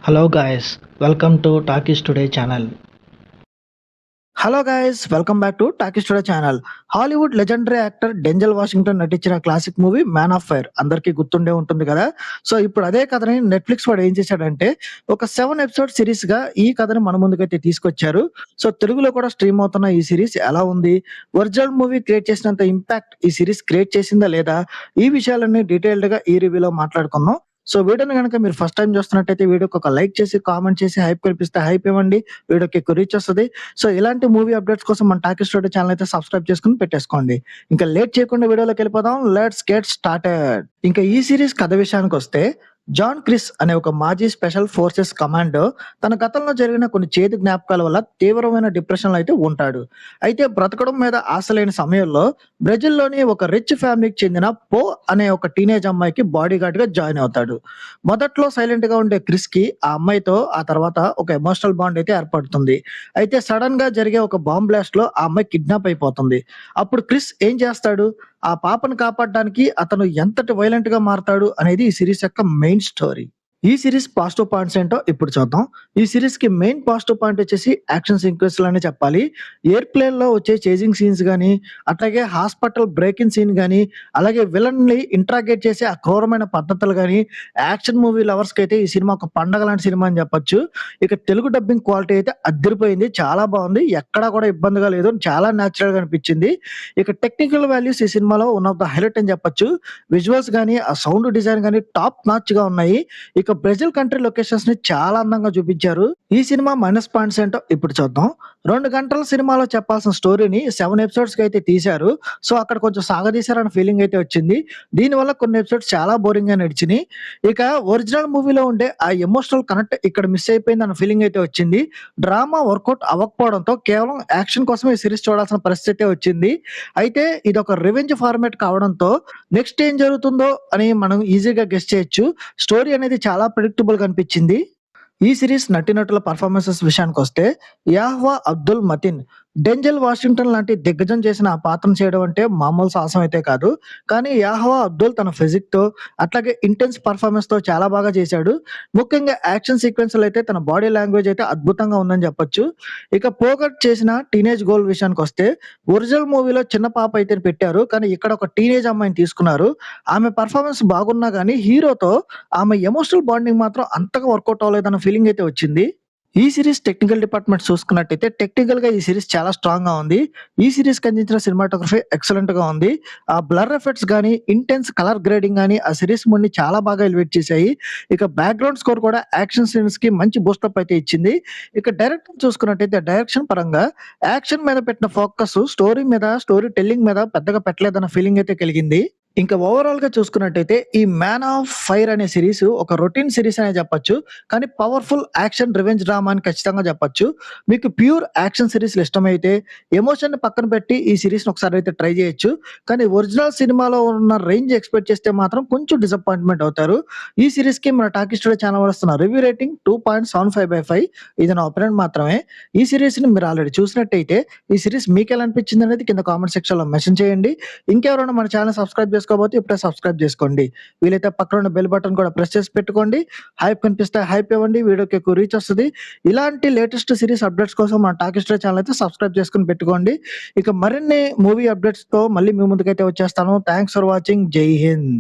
Hello guys, welcome to Talkies Today channel. Hello guys welcome back to talkie studio channel. Hollywood legendary actor Denzel Washington నటించిన classic movie man of fire అందరికీ గుర్తుండే ఉంటుంది కదా. So ఇప్పుడు అదే కథని Netflix వాడు ఏం చేశాడంటే ఒక 7 ఎపిసోడ్ సిరీస్ గా ఈ కథని మన ముందుకైతే తీసుకొచ్చారు. సో తెలుగులో కూడా స్ట్రీమ్ అవుతున్న ఈ సిరీస్ ఎలా ఉంది, ఒరిజినల్ మూవీ క్రియేట్ చేసినంత ఇంపాక్ట్ ఈ సిరీస్ క్రియేట్ చేసిందా లేదా, ఈ విషయాలన్నీ డీటెయిల్డ్ గా ఈ రివ్యూలో మాట్లాడుకుందాం. సో వీడియోని కనుక మీరు ఫస్ట్ టైం చూస్తున్నట్టయితే వీడియోకి ఒక లైక్ చేసి కామెంట్ చేసి హైప్ కనిపిస్తే హైప్ ఇవ్వండి, వీడియోకి ఎక్కువ రీచ్ వస్తుంది. సో ఇలాంటి మూవీ అప్డేట్స్ కోసం మన టాకీ స్టూడియో ఛానల్ అయితే సబ్స్క్రైబ్ చేసుకుని పెట్టేసుకోండి. ఇంకా లేట్ చేయకుండా వీడియోలోకి వెళ్ళిపోదాం. Let's get started. ఇంకా ఈ సిరీస్ కథ విషయానికి వస్తే జాన్ క్రిస్ అనే ఒక మాజీ స్పెషల్ ఫోర్సెస్ కమాండో తన గతంలో జరిగిన కొన్ని చేదు జ్ఞాపకాల వల్ల తీవ్రమైన డిప్రెషన్ లో అయితే ఉంటాడు. అయితే బ్రతకడం మీద ఆశ లేని సమయంలో బ్రెజిల్లోని ఒక రిచ్ ఫ్యామిలీకి చెందిన పో అనే ఒక టీనేజ్ అమ్మాయికి బాడీ గార్డ్ గా జాయిన్ అవుతాడు. మొదట్లో సైలెంట్ గా ఉండే క్రిస్ కి ఆ అమ్మాయితో ఆ తర్వాత ఒక ఎమోషనల్ బాండ్ అయితే ఏర్పడుతుంది. అయితే సడన్ గా జరిగే ఒక బాంబ్ బ్లాస్ట్ లో ఆ అమ్మాయి కిడ్నాప్ అయిపోతుంది. అప్పుడు క్రిస్ ఏం చేస్తాడు, ఆ పాపను కాపాడడానికి అతను ఎంతటి వైలెంట్ గా మారతాడు అనేది ఈ సిరీస్ యొక్క మెయిన్ స్టోరీ. ఈ సిరీస్ పాజిటివ్ పాయింట్స్ ఏంటో ఇప్పుడు చూద్దాం. ఈ సిరీస్ కి మెయిన్ పాజిటివ్ పాయింట్ వచ్చేసి యాక్షన్ సీక్వెన్స్ అనే చెప్పాలి. ఎయిర్ ప్లేన్ లో వచ్చే చేజింగ్ సీన్స్ గానీ, అట్లాగే హాస్పిటల్ బ్రేకింగ్ సీన్ గానీ, అలాగే విలన్ ని ఇంట్రాగేట్ చేసే ఆ క్రూరమైన పద్ధతులు గానీ, యాక్షన్ మూవీ లవర్స్ కి అయితే ఈ సినిమా ఒక పండగ లాంటి సినిమా అని చెప్పొచ్చు. ఇక తెలుగు డబ్బింగ్ క్వాలిటీ అయితే అద్దరిపోయింది, చాలా బాగుంది, ఎక్కడా కూడా ఇబ్బందిగా లేదు, చాలా న్యాచురల్ గా అనిపించింది. ఇక టెక్నికల్ వాల్యూస్ ఈ సినిమాలో వన్ ఆఫ్ ద హైలైట్ అని చెప్పొచ్చు. విజువల్స్ గానీ, ఆ సౌండ్ డిజైన్ గానీ టాప్ నాచ్ గా ఉన్నాయి. ఇక బ్రెజిల్ కంట్రీ లొకేషన్స్ ని చాలా అందంగా చూపించారు. ఈ సినిమా మైనస్ పాయింట్స్ ఏంటో ఇప్పుడు చూద్దాం. 2 గంటల సినిమాలో చెప్పాల్సిన స్టోరీని 7 ఎపిసోడ్స్ కి అయితే తీశారు. సో అక్కడ కొంచెం సాగదీశారన్న ఫీలింగ్ అయితే వచ్చింది. దీనివల్ల కొన్ని ఎపిసోడ్స్ చాలా బోరింగ్ గా నడిచినాయి. ఇక ఒరిజినల్ మూవీలో ఉండే ఆ ఎమోషనల్ కనెక్ట్ ఇక్కడ మిస్ అయిపోయింది అన్న ఫీలింగ్ అయితే వచ్చింది. డ్రామా వర్కౌట్ అవ్వకపోవడంతో కేవలం యాక్షన్ కోసమే ఈ సిరీస్ చూడాల్సిన పరిస్థితి వచ్చింది. అయితే ఇది ఒక రివెంజ్ ఫార్మాట్ కావడంతో నెక్స్ట్ ఏం జరుగుతుందో అని మనం ఈజీగా గెస్ చేయొచ్చు. స్టోరీ అనేది చాలా ప్రిడిక్టబుల్ గా అనిపించింది. ఈ సిరీస్ నటీనటుల పర్ఫార్మెన్సెస్ విషయానికి వస్తే యాహ్వా అబ్దుల్ మతిన్ డెంజల్ వాషింగ్టన్ లాంటి దిగ్గజం చేసిన ఆ పాత్రను చేయడం అంటే మామూలు సాహసం అయితే కాదు. కానీ యాహ్వా అబ్దుల్ తన ఫిజిక్ తో అట్లాగే ఇంటెన్స్ పర్ఫార్మెన్స్ తో చాలా బాగా చేశాడు. ముఖ్యంగా యాక్షన్ సీక్వెన్స్ అయితే తన బాడీ లాంగ్వేజ్ అయితే అద్భుతంగా ఉందని చెప్పొచ్చు. ఇక పోగట్ చేసిన టీనేజ్ గోల్ విషయానికి వస్తే ఒరిజినల్ మూవీలో చిన్న పాప అయితే పెట్టారు, కానీ ఇక్కడ ఒక టీనేజ్ అమ్మాయిని తీసుకున్నారు. ఆమె పర్ఫార్మెన్స్ బాగున్నా గానీ హీరోతో ఆమె ఎమోషనల్ బాండింగ్ మాత్రం అంతగా వర్కౌట్ అవ్వలేదన్న ఫీలింగ్ అయితే వచ్చింది. ఈ సిరీస్ టెక్నికల్ డిపార్ట్మెంట్ చూసుకున్నట్టయితే టెక్నికల్ గా ఈ సిరీస్ చాలా స్ట్రాంగ్ గా ఉంది. ఈ సిరీస్ కి అందించిన సినిమాటోగ్రఫీ ఎక్సలెంట్ గా ఉంది. ఆ బ్లర్ ఎఫెక్ట్స్ గానీ, ఇంటెన్స్ కలర్ గ్రేడింగ్ గానీ ఆ సిరీస్ మూడ్ ని చాలా బాగా ఎలివేట్ చేశాయి. ఇక బ్యాక్గ్రౌండ్ స్కోర్ కూడా యాక్షన్ సీన్స్ కి మంచి బూస్టప్ అయితే ఇచ్చింది. ఇక డైరెక్టర్ చూసుకున్నట్టయితే డైరెక్షన్ పరంగా యాక్షన్ మీద పెట్టిన ఫోకస్ స్టోరీ మీద, స్టోరీ టెల్లింగ్ మీద పెద్దగా పెట్టలేదన్న ఫీలింగ్ అయితే కలిగింది. ఇంకా ఓవరాల్ గా చూసుకున్నట్టయితే ఈ మ్యాన్ ఆఫ్ ఫైర్ అనే సిరీస్ ఒక రొటీన్ సిరీస్ అనే చెప్పొచ్చు. కానీ పవర్ఫుల్ యాక్షన్ రివెంజ్ డ్రామా అని ఖచ్చితంగా చెప్పొచ్చు. మీకు ప్యూర్ యాక్షన్ సిరీస్ ఇష్టమైతే ఎమోషన్ ని పక్కన పెట్టి ఈ సిరీస్ ని ఒకసారి అయితే ట్రై చేయొచ్చు. కానీ ఒరిజినల్ సినిమాలో ఉన్న రేంజ్ ఎక్స్పెక్ట్ చేస్తే మాత్రం కొంచెం డిసప్పాయింట్మెంట్ అవుతారు. ఈ సిరీస్ కి మన టాకీ స్టూడియో ఛానల్ వస్తున్న రివ్యూ రేటింగ్ 2.75/5. ఇది నా ఒపీనియన్ మాత్రమే. ఈ సిరీస్ ని మీరు ఆల్రెడీ చూసినట్టయితే ఈ సిరీస్ మీకు ఎలా అనిపించింది అనేది కింద కామెంట్ సెక్షన్ లో మెన్షన్ చేయండి. ఇంకెవరైనా మన ఛానల్ సబ్స్క్రైబ్ చేసుకోకపోతే ఇప్పుడే సబ్స్క్రైబ్ చేసుకోండి. వీలైతే పక్కన ఉన్న బెల్ బటన్ కూడా ప్రెస్ చేసి పెట్టుకోండి. హైప్ కనిపిస్తే హైప్ ఇవ్వండి, వీడియోకి ఎక్కువ రీచ్ వస్తుంది. ఇలాంటి లేటెస్ట్ సిరీస్ అప్డేట్స్ కోసం మన టాకీ స్టూడియో ఛానల్ అయితే సబ్స్క్రైబ్ చేసుకుని పెట్టుకోండి. ఇక మరిన్ని మూవీ అప్డేట్స్ తో మళ్ళీ మీ ముందుకైతే వచ్చేస్తాను. Thanks for watching. జై హింద్.